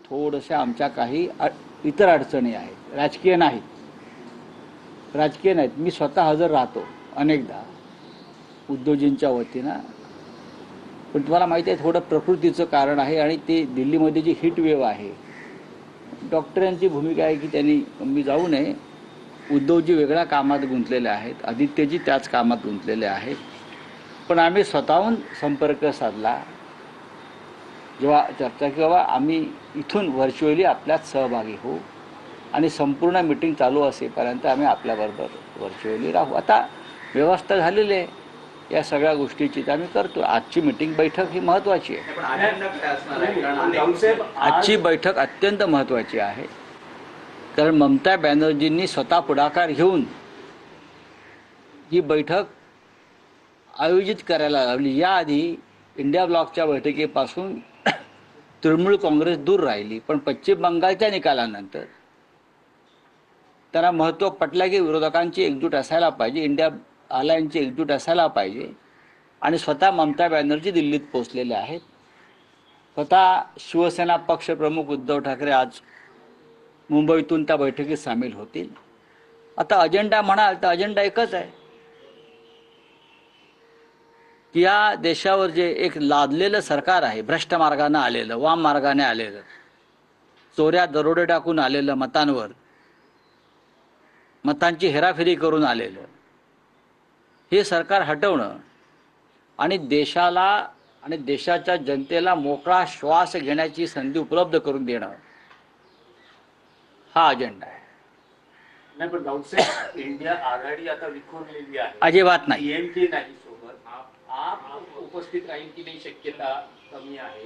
थोडंसं आमच्या काही इतर अडचणी आहेत, राजकीय नाहीत. मी स्वतः हजर राहतो अनेकदा उद्योजींच्या वतीनं, पण तुम्हाला माहिती आहे थोडं प्रकृतीचं कारण आहे आणि ते दिल्लीमध्ये जी हीट वेव्ह आहे, डॉक्टरांची भूमिका आहे की त्यांनी मी जाऊ नये. उद्धवजी वेगळ्या कामात गुंतलेले आहेत, आदित्यजी त्याच कामात गुंतलेले आहेत. पण आम्ही स्वतःहून संपर्क साधला जेव्हा चर्चा की बाबा आम्ही इथून व्हर्च्युअली आपल्यात सहभागी होऊ आणि संपूर्ण मीटिंग चालू असेपर्यंत आम्ही आपल्याबरोबर व्हर्च्युअली राहू. आता व्यवस्था झालेली आहे या सगळ्या गोष्टीची, तर आम्ही करतो. आजची मीटिंग बैठक ही महत्त्वाची आहे. आजची बैठक अत्यंत महत्त्वाची आहे, कारण ममता बॅनर्जींनी स्वतः पुढाकार घेऊन ही बैठक आयोजित करायला लावली. याआधी इंडिया ब्लॉकच्या बैठकीपासून तृणमूल काँग्रेस दूर राहिली, पण पश्चिम बंगालच्या निकालानंतर त्यांना महत्त्व पटलं की विरोधकांची एकजूट असायला पाहिजे, इंडिया अलायन्सची एकजूट असायला पाहिजे. आणि स्वतः ममता बॅनर्जी दिल्लीत पोहोचलेले आहेत. स्वतः शिवसेना पक्षप्रमुख उद्धव ठाकरे आज मुंबईतून त्या बैठकीत सामील होतील. आता अजेंडा म्हणाल तर अजेंडा एकच आहे की या देशावर जे एक लादलेलं सरकार आहे, भ्रष्ट मार्गाने आलेलं, वाम मार्गाने आलेलं, चोऱ्या दरोडे टाकून आलेलं, मतांची हेराफेरी करून आलेलं हे सरकार हटवणं आणि देशाला आणि देशाच्या जनतेला मोकळा श्वास घेण्याची संधी उपलब्ध करून देणं हा अजेंडा आहे. नाही पण गावसाहेब, इंडिया आघाडी आता विखुरलेली आहे. अजिबात नाही. डीएमके नाही सोबत आप उपस्थित राहील की नाही शक्यता कमी आहे.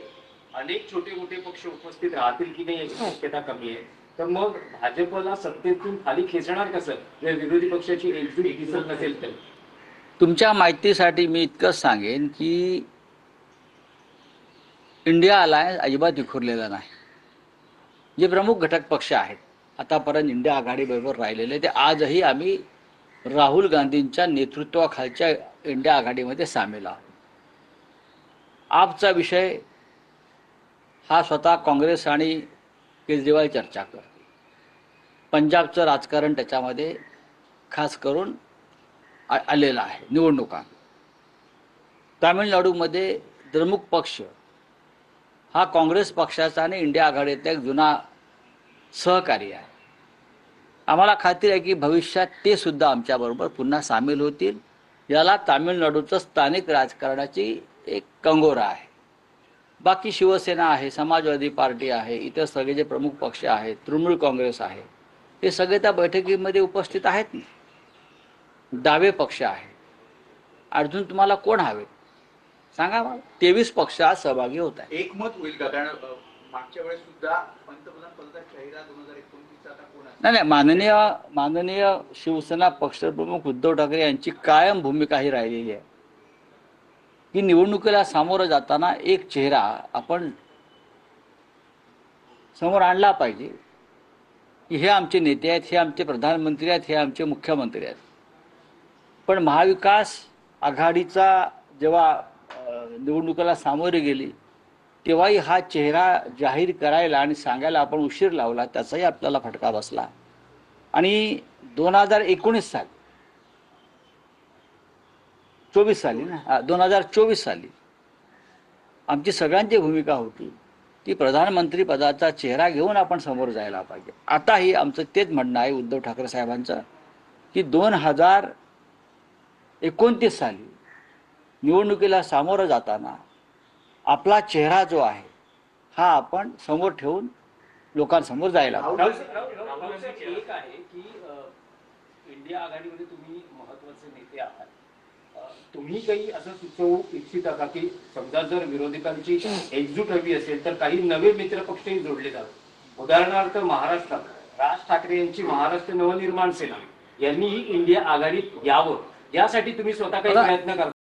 अनेक छोटे मोठे पक्ष उपस्थित राहतील की नाही याची शक्यता कमी आहे. तर मग भाजपला सत्तेतून खाली खेचणार कसं जर विरोधी पक्षाची एकजूट दिसत नसेल तर? तुमच्या माहितीसाठी मी इतकंच सांगेन की इंडिया अलायन्स अजिबात विखुरलेला नाही. जे प्रमुख घटक पक्ष आहेत आतापर्यंत इंडिया आघाडीबरोबर राहिलेले, ते आजही आम्ही राहुल गांधींच्या नेतृत्वाखालच्या इंडिया आघाडीमध्ये सामील आहोत. आपचा विषय हा स्वतः काँग्रेस आणि केजरीवाल चर्चा करते. पंजाबचं राजकारण त्याच्यामध्ये खास करून आलेलं आहे. निवडणुका तामिळनाडूमध्ये द्रमुक पक्ष हा काँग्रेस पक्षाचा आणि इंडिया आघाडीतला एक जुना सहकारी आहे. आम्हाला खात्री आहे की भविष्यात ते सुद्धा आमच्याबरोबर पुन्हा सामील होतील. याला तामिळनाडूचं स्थानिक राजकारणाची एक कंगोरा आहे. बाकी शिवसेना आहे, समाजवादी पार्टी आहे, इतर सगळे जे प्रमुख पक्ष आहेत, तृणमूल काँग्रेस आहे, हे सगळे त्या बैठकीमध्ये उपस्थित आहेत. डावे पक्ष आहे. अजून तुम्हाला कोण हवे सांगा मला. 23 पक्ष आज सहभागी होत आहेत. एकमत होईल का? कारण मागच्या वेळेस सुद्धा पंतप्रधान पदाचा चेहरा 2029 आता कोण आहे? नाही, माननीय शिवसेना पक्षप्रमुख उद्धव ठाकरे यांची कायम भूमिका ही राहिलेली आहे की निवडणुकीला सामोरं जाताना एक चेहरा आपण समोर आणला पाहिजे की हे आमचे नेते आहेत, हे आमचे प्रधानमंत्री आहेत, हे आमचे मुख्यमंत्री आहेत. पण महाविकास आघाडीचा जेव्हा निवडणुकीला सामोरे गेली तेव्हाही हा चेहरा जाहीर करायला आणि सांगायला आपण उशीर लावला, त्याचाही आपल्याला फटका बसला. आणि 2019 साली 2024 साली आमची सगळ्यांची भूमिका होती की प्रधानमंत्री पदाचा चेहरा घेऊन आपण समोर जायला पाहिजे. आताही आमचं तेच म्हणणं आहे उद्धव ठाकरे साहेबांचं की 2029 साली निवडणुकीला सामोरं जाताना आपला चेहरा जो आहे हा आपण समोर ठेवून लोकांसमोर जायला पाहिजे. एक आहे की इंडिया आघाडीमध्ये तुम्ही महत्वाचे नेते आहात. तुम्ही काही असं सुचवू इच्छिता का की समजा जर विरोधकांची एकजूट हवी असेल तर काही नवे मित्रपक्षही जोडले जातात? उदाहरणार्थ महाराष्ट्रात राज ठाकरे यांची महाराष्ट्र नवनिर्माण सेना यांनीही इंडिया आघाडीत यावं यासाठी तुम्ही स्वतः काही प्रयत्न करता?